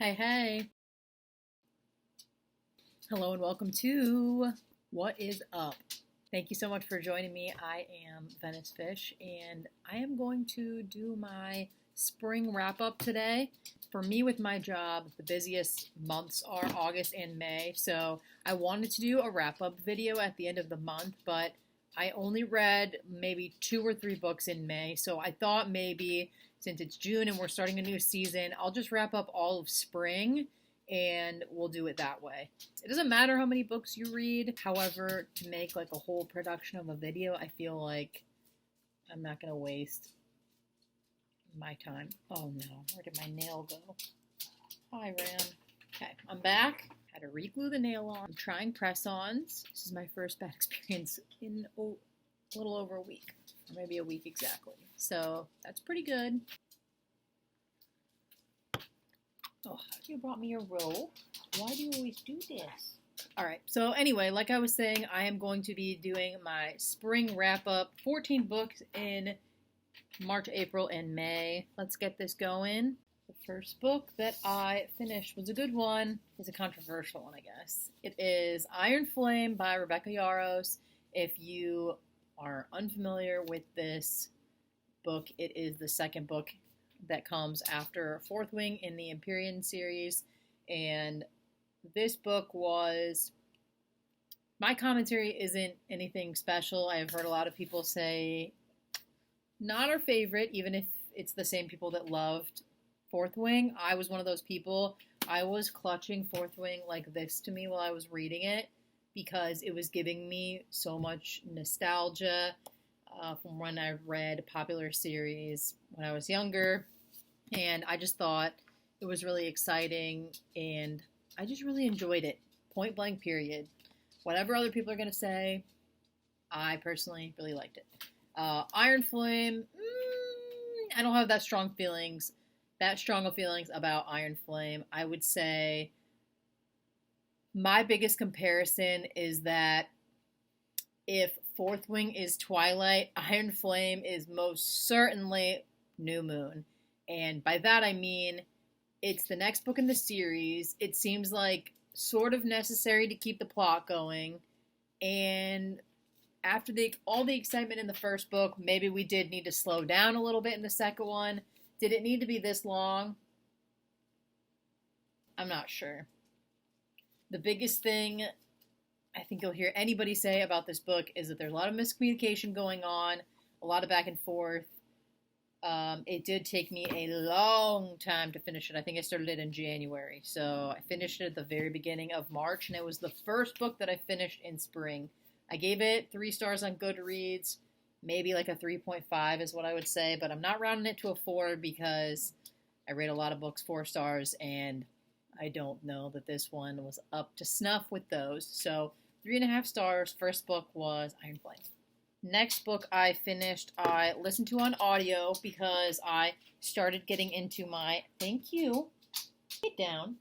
Hey, hey. Hello and welcome to What is Up? Thank you so much for joining me. I am Venice Fish and I am going to do my spring wrap up today. For me, with my job, the busiest months are August and May. So I wanted to do a wrap up video at the end of the month, but I only read maybe 2 or 3 books in May. So I thought maybe since it's June and we're starting a new season, I'll just wrap up all of spring and we'll do it that way. It doesn't matter how many books you read. However, to make like a whole production of a video, I feel like I'm not going to waste my time. Oh no, where did my nail go? Hi, Ram. Okay, I'm back. Had to re-glue the nail on. I'm trying press-ons. This is my first bad experience in a little over a week, or maybe a week exactly. So that's pretty good. Oh, you brought me a roll. Why do you always do this? All right, so anyway, like I was saying, I am going to be doing my spring wrap-up, 14 books in March, April, and May. Let's get this going. The first book that I finished was a good one. It's a controversial one, I guess. It is Iron Flame by Rebecca Yarros. If you are unfamiliar with this book, it is the second book that comes after Fourth Wing in the Empyrean series, and this book was, my commentary isn't anything special. I have heard a lot of people say not our favorite, even if it's the same people that loved Fourth Wing. I was one of those people. I was clutching Fourth Wing like this to me while I was reading it because it was giving me so much nostalgia from when I read popular series when I was younger, and I just thought it was really exciting, and I just really enjoyed it. Point blank, period. Whatever other people are going to say, I personally really liked it. Iron Flame, I don't have that strong of feelings about Iron Flame. I would say my biggest comparison is that if Fourth Wing is Twilight, Iron Flame is most certainly New Moon. And by that I mean it's the next book in the series. It seems like sort of necessary to keep the plot going. And after all the excitement in the first book, maybe we did need to slow down a little bit in the second one. Did it need to be this long? I'm not sure. The biggest thing I think you'll hear anybody say about this book is that there's a lot of miscommunication going on, a lot of back and forth. It did take me a long time to finish it. I think I started it in January, so I finished it at the very beginning of March, and it was the first book that I finished in spring. I gave it 3 stars on Goodreads, maybe like a 3.5 is what I would say, but I'm not rounding it to a 4 because I rate a lot of books 4 stars, and I don't know that this one was up to snuff with those. So 3.5 stars. First book was Iron Flame. Next book I finished, I listened to on audio because I started getting into my, thank you, get down.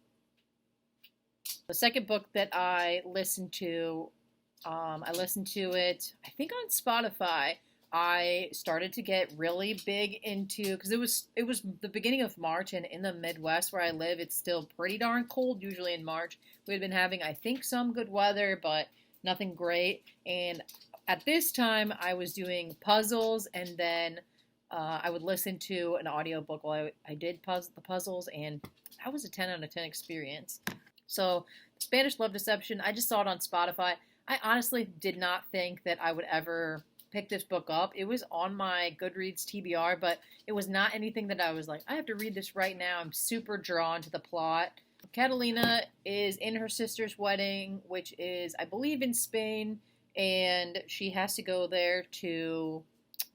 The second book that I listened to it, I think on Spotify. I started to get really big into, because it was the beginning of March, and in the Midwest where I live, it's still pretty darn cold usually in March. We had been having, I think, some good weather, but nothing great. And at this time, I was doing puzzles, and then I would listen to an audiobook while I did the puzzles, and that was a 10 out of 10 experience. So, Spanish Love Deception, I just saw it on Spotify. I honestly did not think that I would ever pick this book up. It was on my Goodreads TBR, but it was not anything that I was like, I have to read this right now. I'm super drawn to the plot. Catalina is in her sister's wedding, which is, I believe, in Spain, and she has to go there to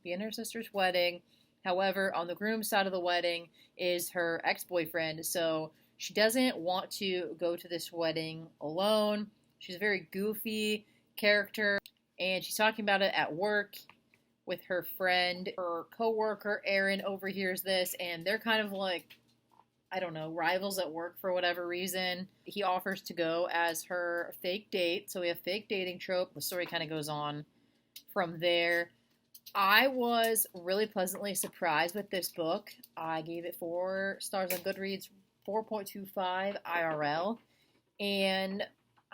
be in her sister's wedding. However, on the groom's side of the wedding is her ex-boyfriend, so she doesn't want to go to this wedding alone. She's a very goofy character, and she's talking about it at work with her friend. Her coworker, Erin, overhears this, and they're kind of like, I don't know, rivals at work for whatever reason. He offers to go as her fake date, so we have fake dating trope. The story kind of goes on from there. I was really pleasantly surprised with this book. I gave it 4 stars on Goodreads 4.25 IRL, and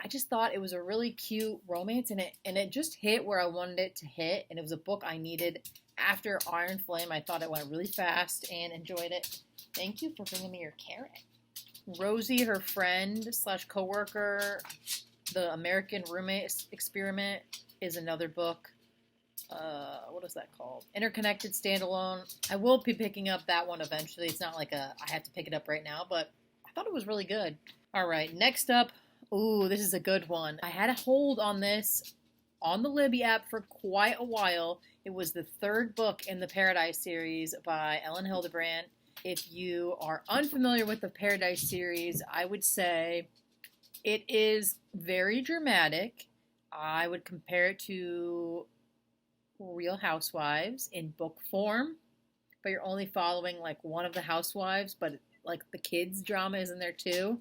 I just thought it was a really cute romance, and it just hit where I wanted it to hit, and it was a book I needed after Iron Flame. I thought it went really fast and enjoyed it. Thank you for bringing me your carrot. Rosie, her friend slash coworker, The American Roommate Experiment is another book. What is that called? Interconnected Standalone. I will be picking up that one eventually. It's not like I have to pick it up right now, but I thought it was really good. All right, next up. Ooh, this is a good one. I had a hold on this on the Libby app for quite a while. It was the third book in the Paradise series by Ellen Hildebrand. If you are unfamiliar with the Paradise series, I would say it is very dramatic. I would compare it to Real Housewives in book form, but you're only following like one of the housewives, but like the kids' drama is in there too.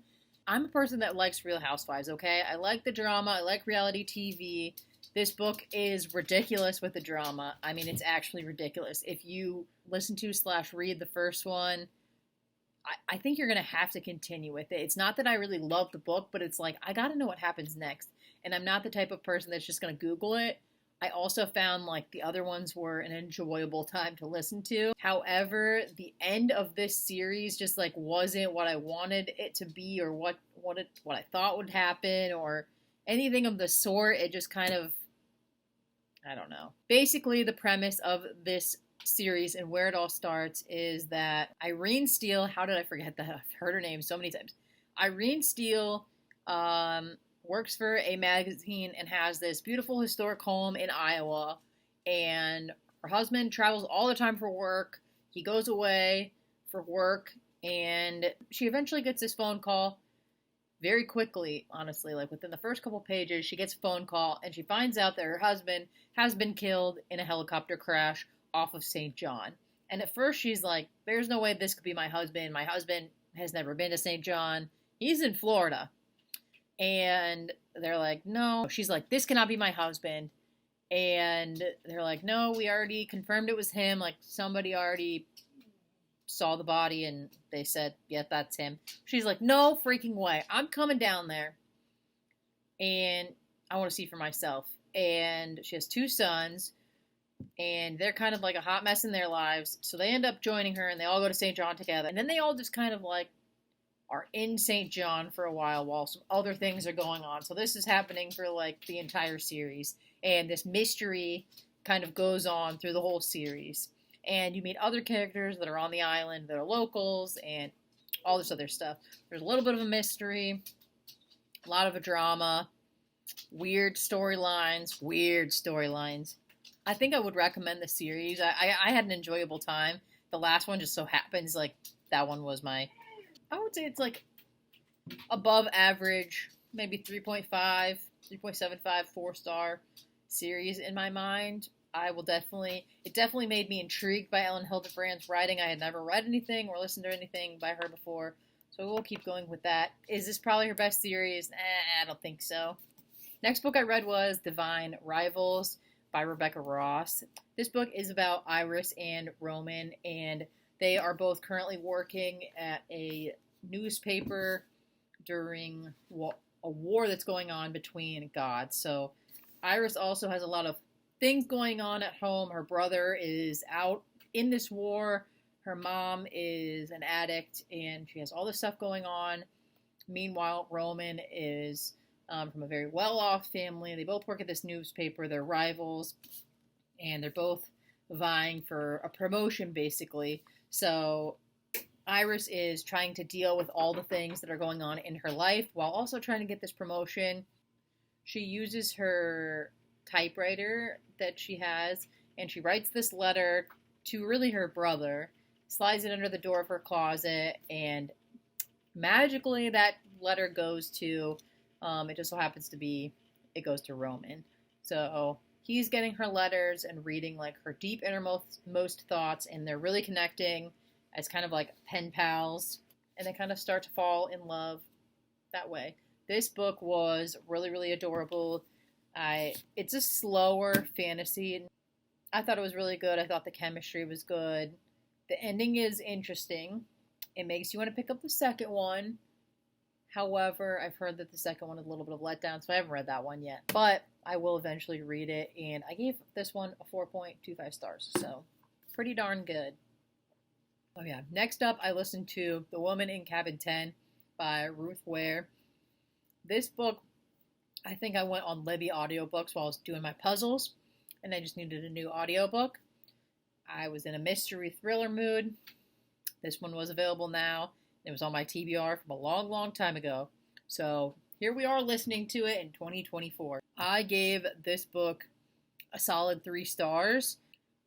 I'm a person that likes Real Housewives, okay? I like the drama, I like reality TV. This book is ridiculous with the drama. I mean, it's actually ridiculous. If you listen to / read the first one, I think you're going to have to continue with it. It's not that I really love the book, but it's like, I got to know what happens next. And I'm not the type of person that's just going to Google it. I also found like the other ones were an enjoyable time to listen to. However, the end of this series just like wasn't what I wanted it to be, or what I thought would happen, or anything of the sort. It just kind of, I don't know. Basically, the premise of this series and where it all starts is that Irene Steele, how did I forget that? I've heard her name so many times. Irene Steele works for a magazine and has this beautiful historic home in Iowa, and her husband travels all the time for work. He goes away for work, and she eventually gets this phone call very quickly, honestly. Like within the first couple pages, she gets a phone call, and she finds out that her husband has been killed in a helicopter crash off of St. John. And at first she's like, there's no way this could be my husband. My husband has never been to St. John. He's in Florida. And they're like, no. She's like, this cannot be my husband. And they're like, no, we already confirmed it was him. Like, somebody already saw the body, and they said, yeah, that's him. She's like, no freaking way. I'm coming down there, and I want to see for myself. And she has 2 sons, and they're kind of like a hot mess in their lives. So they end up joining her, and they all go to St. John together. And then they all just kind of like are in St. John for a while some other things are going on. So this is happening for like the entire series. And this mystery kind of goes on through the whole series. And you meet other characters that are on the island that are locals and all this other stuff. There's a little bit of a mystery, a lot of a drama, weird storylines. I think I would recommend the series. I had an enjoyable time. The last one just so happens like that one was I would say it's like above average, maybe 3.5, 3.75, 4-star series in my mind. It definitely made me intrigued by Ellen Hildebrand's writing. I had never read anything or listened to anything by her before, so we'll keep going with that. Is this probably her best series? I don't think so. Next book I read was Divine Rivals by Rebecca Ross. This book is about Iris and Roman, and they are both currently working at a newspaper during a war that's going on between gods. So Iris also has a lot of things going on at home. Her brother is out in this war. Her mom is an addict, and she has all this stuff going on. Meanwhile, Roman is from a very well-off family. They both work at this newspaper. They're rivals, and they're both vying for a promotion, basically. So Iris is trying to deal with all the things that are going on in her life while also trying to get this promotion. She uses her typewriter that she has, and she writes this letter to really her brother, slides it under the door of her closet, and magically that letter goes to, it just so happens to be, it goes to Roman. So he's getting her letters and reading like her deep innermost thoughts, and they're really connecting as kind of like pen pals, and they kind of start to fall in love that way. This book was really, really adorable. It's a slower fantasy. I thought it was really good. I thought the chemistry was good. The ending is interesting, It makes you want to pick up the second one. However, I've heard that the second one is a little bit of letdown, so I haven't read that one yet. But I will eventually read it, and I gave this one a 4.25 stars, so pretty darn good. Oh yeah, next up I listened to The Woman in Cabin 10 by Ruth Ware. This book, I think I went on Libby audiobooks while I was doing my puzzles, and I just needed a new audiobook. I was in a mystery thriller mood. This one was available now. It was on my TBR from a long, long time ago. So here we are listening to it in 2024. I gave this book a solid 3 stars.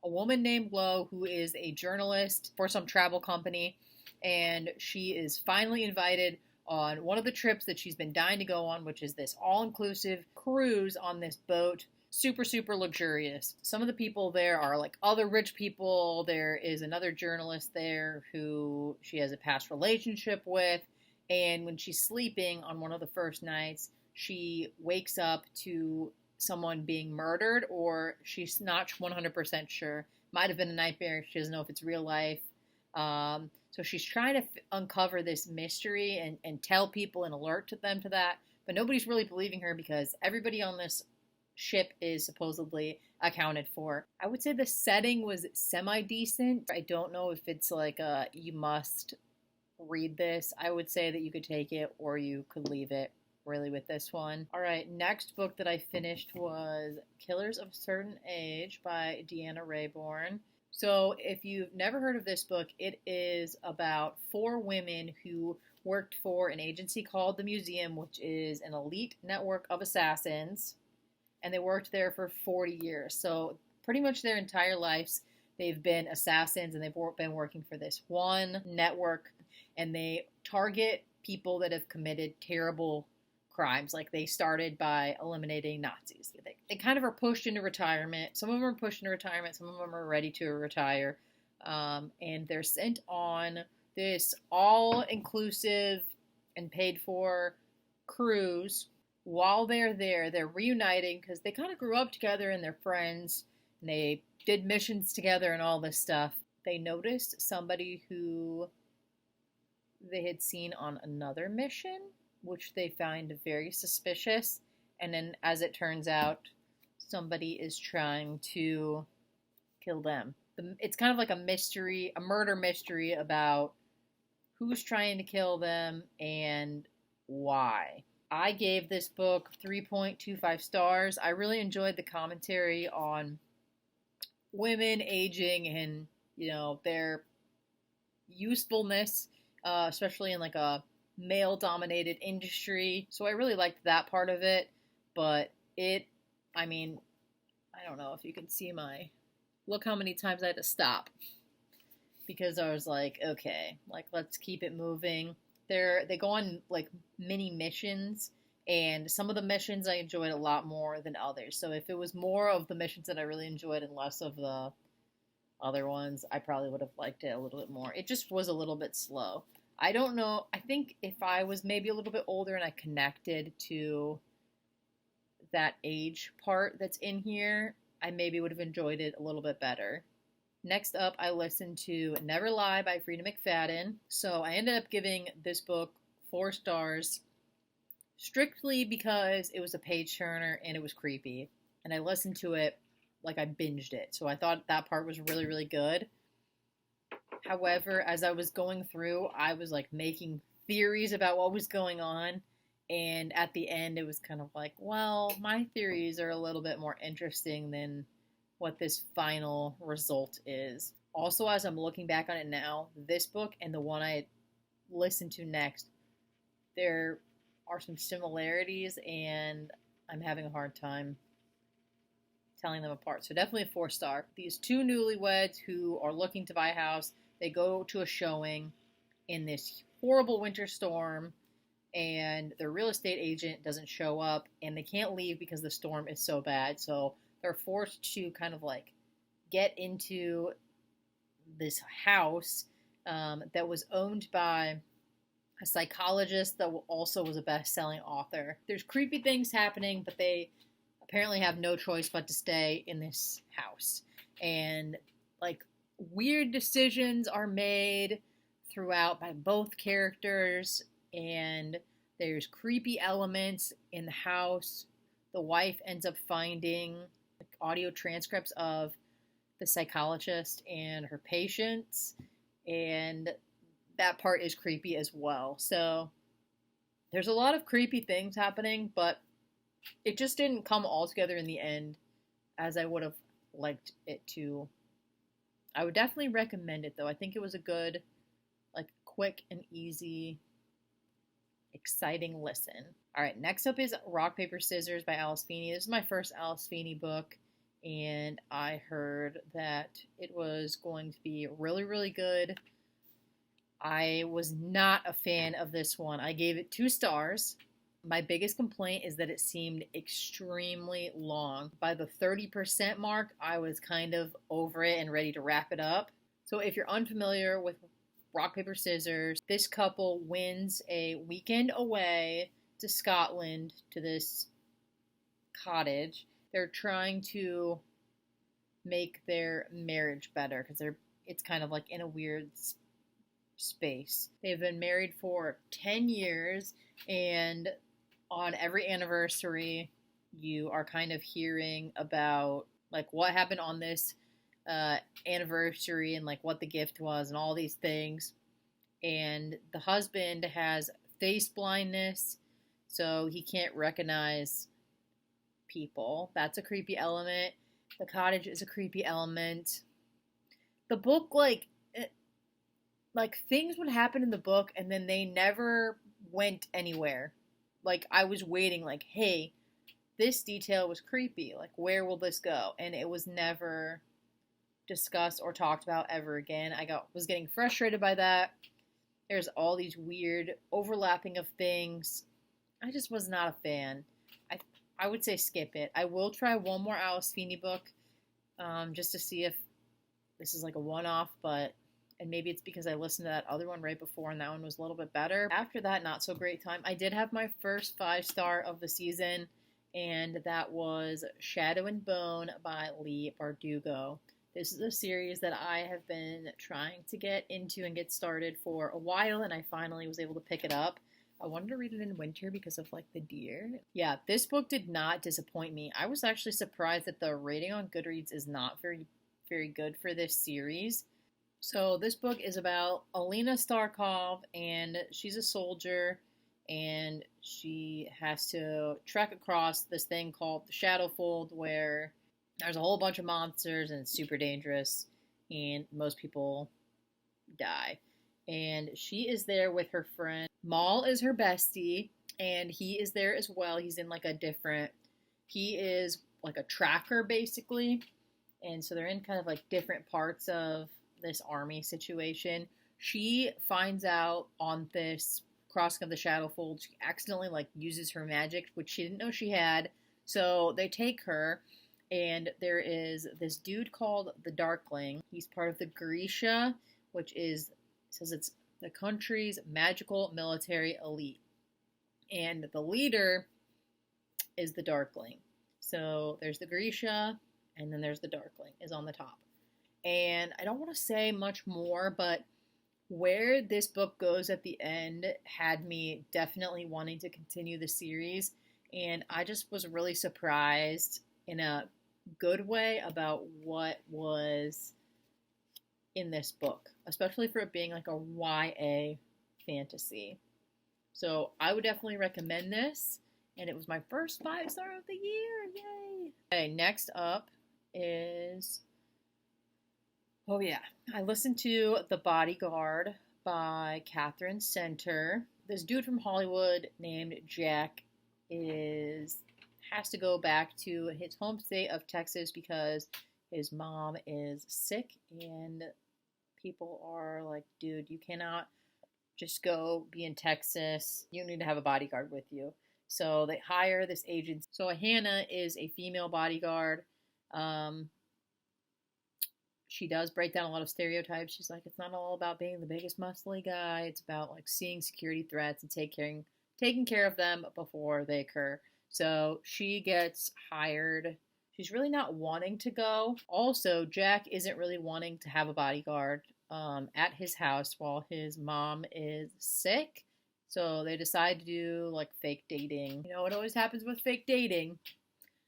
A woman named Lo, who is a journalist for some travel company, and she is finally invited on one of the trips that she's been dying to go on, which is this all-inclusive cruise on this boat. Super, super luxurious. Some of the people there are like other rich people. There is another journalist there who she has a past relationship with. And when she's sleeping on one of the first nights, she wakes up to someone being murdered, or she's not 100% sure. Might have been a nightmare. She doesn't know if it's real life. So she's trying to uncover this mystery and tell people and alert them to that. But nobody's really believing her because everybody on this ship is supposedly accounted for. I would say the setting was semi-decent. I don't know if it's like you must read this. I would say that you could take it or you could leave it really with this one. All right, next book that I finished was Killers of a Certain Age by Deanna Raybourn. So if you've never heard of this book, it is about 4 women who worked for an agency called The Museum, which is an elite network of assassins. And they worked there for 40 years. So pretty much their entire lives, they've been assassins, and they've been working for this one network. And they target people that have committed terrible crimes. Like, they started by eliminating Nazis. They kind of are pushed into retirement. Some of them are pushed into retirement. Some of them are ready to retire. And they're sent on this all-inclusive and paid-for cruise. While they're there, they're reuniting because they kind of grew up together and they're friends. And they did missions together and all this stuff. They noticed somebody who they had seen on another mission, which they find very suspicious. And then, as it turns out, somebody is trying to kill them. It's kind of like a mystery, a murder mystery about who's trying to kill them and why. I gave this book 3.25 stars. I really enjoyed the commentary on women aging and, their usefulness, especially in like a male-dominated industry. So I really liked that part of it. But I don't know if you can see look how many times I had to stop. Because I was like, okay, let's keep it moving. They go on like mini missions, and some of the missions I enjoyed a lot more than others. So if it was more of the missions that I really enjoyed and less of the other ones, I probably would have liked it a little bit more. It just was a little bit slow. I don't know. I think if I was maybe a little bit older and I connected to that age part that's in here, I maybe would have enjoyed it a little bit better. Next up, I listened to Never Lie by Frida McFadden. So I ended up giving this book 4 stars strictly because it was a page turner and it was creepy. And I listened to it like I binged it. So I thought that part was really, really good. However, as I was going through, I was like making theories about what was going on. And at the end, it was kind of like, well, my theories are a little bit more interesting than what this final result is. Also, as I'm looking back on it now, this book and the one I listened to next, there are some similarities, and I'm having a hard time telling them apart. So definitely a 4-star. These 2 newlyweds who are looking to buy a house, they go to a showing in this horrible winter storm, and their real estate agent doesn't show up, and they can't leave because the storm is so bad. So they're forced to kind of like get into this house that was owned by a psychologist that also was a best-selling author. There's creepy things happening, but they apparently have no choice but to stay in this house. And like weird decisions are made throughout by both characters, and there's creepy elements in the house. The wife ends up finding audio transcripts of the psychologist and her patients, and that part is creepy as well. So there's a lot of creepy things happening, but it just didn't come all together in the end as I would have liked it to. I would definitely recommend it, though. I think it was a good, like, quick and easy, exciting listen. All right, next up is Rock, Paper, Scissors by Alice Feeney. This is my first Alice Feeney book, and I heard that it was going to be really, really good. I was not a fan of this one. I gave it 2 stars. My biggest complaint is that it seemed extremely long. By the 30% mark, I was kind of over it and ready to wrap it up. So if you're unfamiliar with Rock, Paper, Scissors, this couple wins a weekend away to Scotland to this cottage. They're trying to make their marriage better because it's kind of like in a weird space. They've been married for 10 years, and on every anniversary, you are kind of hearing about like what happened on this anniversary and like what the gift was and all these things. And the husband has face blindness, so he can't recognize people. That's a creepy element. The cottage is a creepy element. The book, like things would happen in the book and then they never went anywhere. Like, I was waiting, like, hey, this detail was creepy. Like, where will this go? And it was never discussed or talked about ever again. Was getting frustrated by that. There's all these weird overlapping of things. I just was not a fan. I would say skip it. I will try one more Alice Feeney book just to see if this is like a one-off, and maybe it's because I listened to that other one right before and that one was a little bit better. After that, not so great time. I did have my first 5-star of the season, and that was Shadow and Bone by Leigh Bardugo. This is a series that I have been trying to get into and get started for a while, and I finally was able to pick it up. I wanted to read it in winter because of like the deer. Yeah, this book did not disappoint me. I was actually surprised that the rating on Goodreads is not very, very good for this series. So this book is about Alina Starkov, and she's a soldier, and she has to trek across this thing called the Shadowfold, where there's a whole bunch of monsters, and it's super dangerous, and most people die. And she is there with her friend. Maul is her bestie, and he is there as well. He is like a tracker, basically, and so they're in kind of like different parts of this army situation. She finds out on this crossing of the Shadowfold, she accidentally like uses her magic, which she didn't know she had. So they take her, and there is this dude called the Darkling. He's part of the Grisha, which says it's the country's magical military elite. And the leader is the Darkling. So there's the Grisha, and then there's the Darkling is on the top. And I don't want to say much more, but where this book goes at the end had me definitely wanting to continue the series. And I just was really surprised in a good way about what was in this book, especially for it being like a YA fantasy. So I would definitely recommend this. And it was my first 5-star of the year. Yay! Okay, next up is... Oh yeah, I listened to The Bodyguard by Catherine Center. This dude from Hollywood named Jack has to go back to his home state of Texas because his mom is sick, and people are like, dude, you cannot just go be in Texas. You need to have a bodyguard with you. So they hire this agent. So Hannah is a female bodyguard. She does break down a lot of stereotypes. She's like, it's not all about being the biggest muscly guy. It's about like seeing security threats and taking care of them before they occur. So she gets hired. She's really not wanting to go. Also, Jack isn't really wanting to have a bodyguard. at his house while his mom is sick. So they decide to do like fake dating. You know, it always happens with fake dating.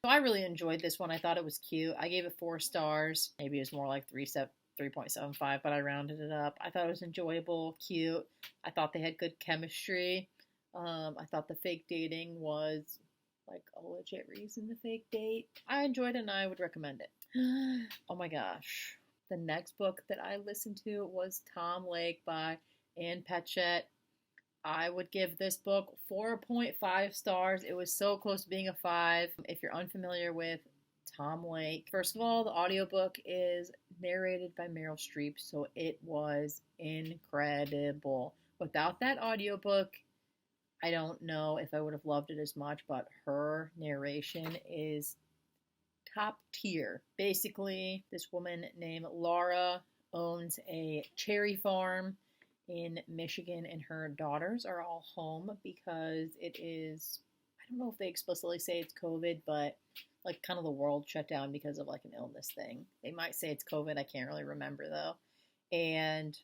So I really enjoyed this one. I thought it was cute. I gave it 4 stars. Maybe it was more like 3.75, but I rounded it up. I thought it was enjoyable, cute. I thought they had good chemistry. I thought the fake dating was like a legit reason to fake date. I enjoyed it and I would recommend it. Oh my gosh. The next book that I listened to was Tom Lake by Ann Patchett. I would give this book 4.5 stars. It was so close to being a 5. If you're unfamiliar with Tom Lake, first of all, the audiobook is narrated by Meryl Streep, so it was incredible. Without that audiobook, I don't know if I would have loved it as much, but her narration is top tier. Basically, this woman named Laura owns a cherry farm in Michigan, and her daughters are all home because it is, I don't know if they explicitly say it's COVID, but like kind of the world shut down because of like an illness thing. They might say it's COVID, I can't really remember though. And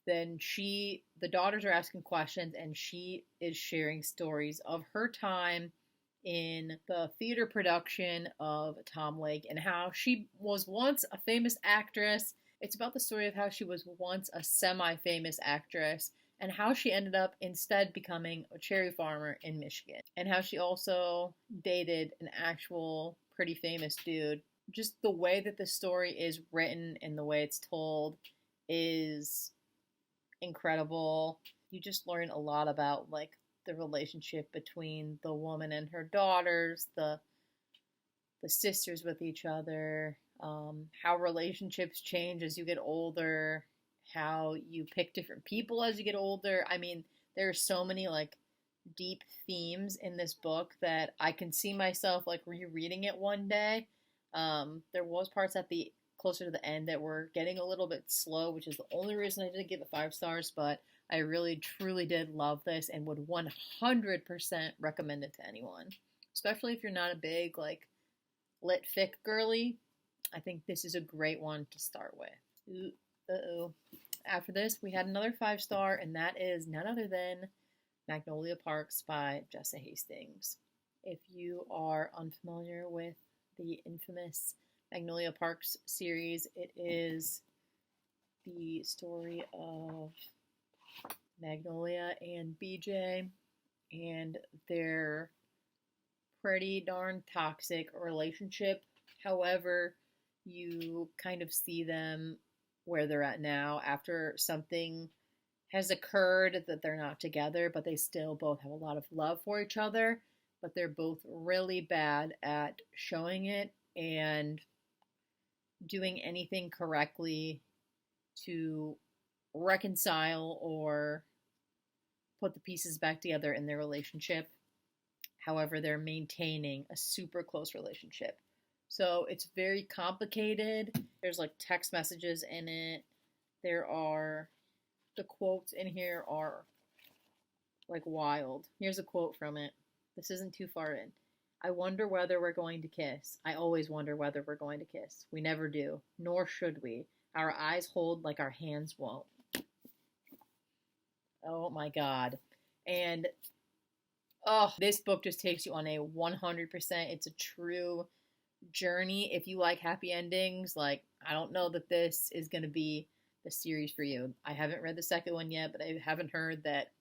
then the daughters are asking questions, and she is sharing stories of her time in the theater production of Tom Lake and how she was once a famous actress. It's about the story of how she was once a semi-famous actress and how she ended up instead becoming a cherry farmer in Michigan, and how she also dated an actual pretty famous dude. Just the way that the story is written and the way it's told is incredible. You just learn a lot about like the relationship between the woman and her daughters, the sisters with each other, how relationships change as you get older, how you pick different people as you get older. I mean, there are so many like deep themes in this book that I can see myself like rereading it one day. There was parts at the closer to the end that were getting a little bit slow, which is the only reason I didn't give it 5 stars, but I really truly did love this and would 100% recommend it to anyone, especially if you're not a big like lit fic girly. I think this is a great one to start with. Uh-oh. After this, we had another 5-star, and that is none other than Magnolia Parks by Jessa Hastings. If you are unfamiliar with the infamous Magnolia Parks series, it is the story of Magnolia and BJ and their pretty darn toxic relationship. However, you kind of see them where they're at now after something has occurred that they're not together, but they still both have a lot of love for each other, but they're both really bad at showing it and doing anything correctly to reconcile or put the pieces back together in their relationship. However, they're maintaining a super close relationship. So it's very complicated. There's like text messages in it. The quotes in here are like wild. Here's a quote from it. This isn't too far in. I wonder whether we're going to kiss. I always wonder whether we're going to kiss. We never do, nor should we. Our eyes hold like our hands won't. Oh my God. And this book just takes you on a 100%. It's a true journey. If you like happy endings, like, I don't know that this is going to be the series for you. I haven't read the second one yet, but I haven't heard that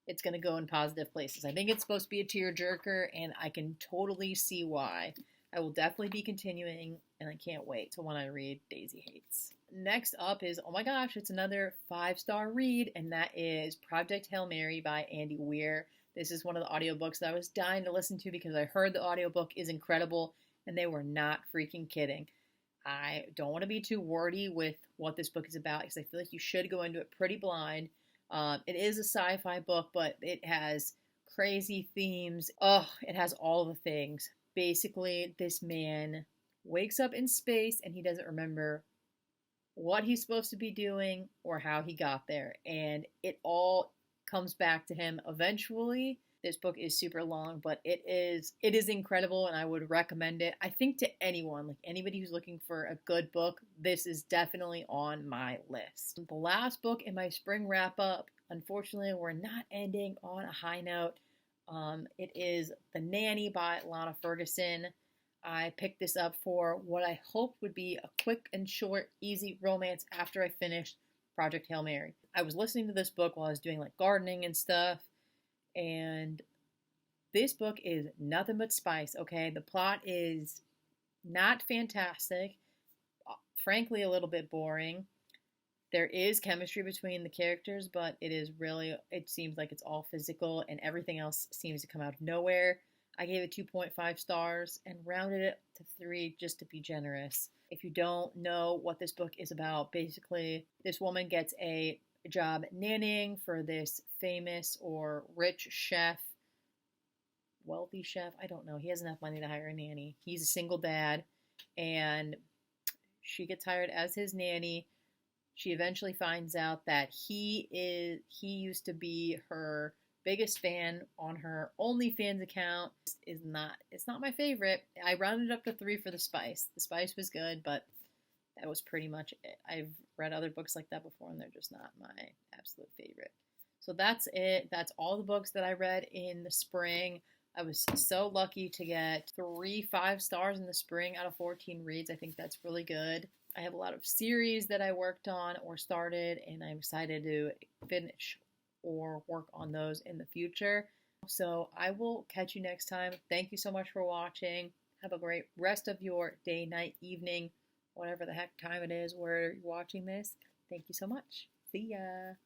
it's going to go in positive places. I think it's supposed to be a tearjerker, and I can totally see why. I will definitely be continuing, and I can't wait till when I read Daisy Hates. Next up is, oh my gosh, it's another 5-star read, and that is Project Hail Mary by Andy Weir. This is one of the audiobooks that I was dying to listen to because I heard the audiobook is incredible, and they were not freaking kidding. I don't want to be too wordy with what this book is about because I feel like you should go into it pretty blind. It is a sci-fi book, but it has crazy themes. It has all the things. Basically, this man wakes up in space and he doesn't remember what he's supposed to be doing or how he got there. And it all comes back to him eventually. This book is super long, but it is incredible, and I would recommend it. I think to anyone, like anybody who's looking for a good book, this is definitely on my list. The last book in my spring wrap up, unfortunately, we're not ending on a high note. It is The Nanny by Lana Ferguson. I picked this up for what I hoped would be a quick and short, easy romance after I finished Project Hail Mary. I was listening to this book while I was doing like gardening and stuff, and this book is nothing but spice, okay? The plot is not fantastic, frankly, a little bit boring. There is chemistry between the characters, but it seems like it's all physical and everything else seems to come out of nowhere. I gave it 2.5 stars and rounded it to 3 just to be generous. If you don't know what this book is about, basically, this woman gets a job nannying for this famous or rich chef, wealthy chef, I don't know. He has enough money to hire a nanny. He's a single dad, and she gets hired as his nanny. She eventually finds out that he used to be her biggest fan on her OnlyFans account. It's not my favorite. I rounded up to 3 for the spice. The spice was good, but that was pretty much it. I've read other books like that before, and they're just not my absolute favorite. So that's it. That's all the books that I read in the spring. I was so lucky to get 3 5-stars in the spring out of 14 reads. I think that's really good. I have a lot of series that I worked on or started, and I'm excited to finish or work on those in the future. So I will catch you next time. Thank you so much for watching. Have a great rest of your day, night, evening, whatever the heck time it is where you're watching this. Thank you so much. See ya.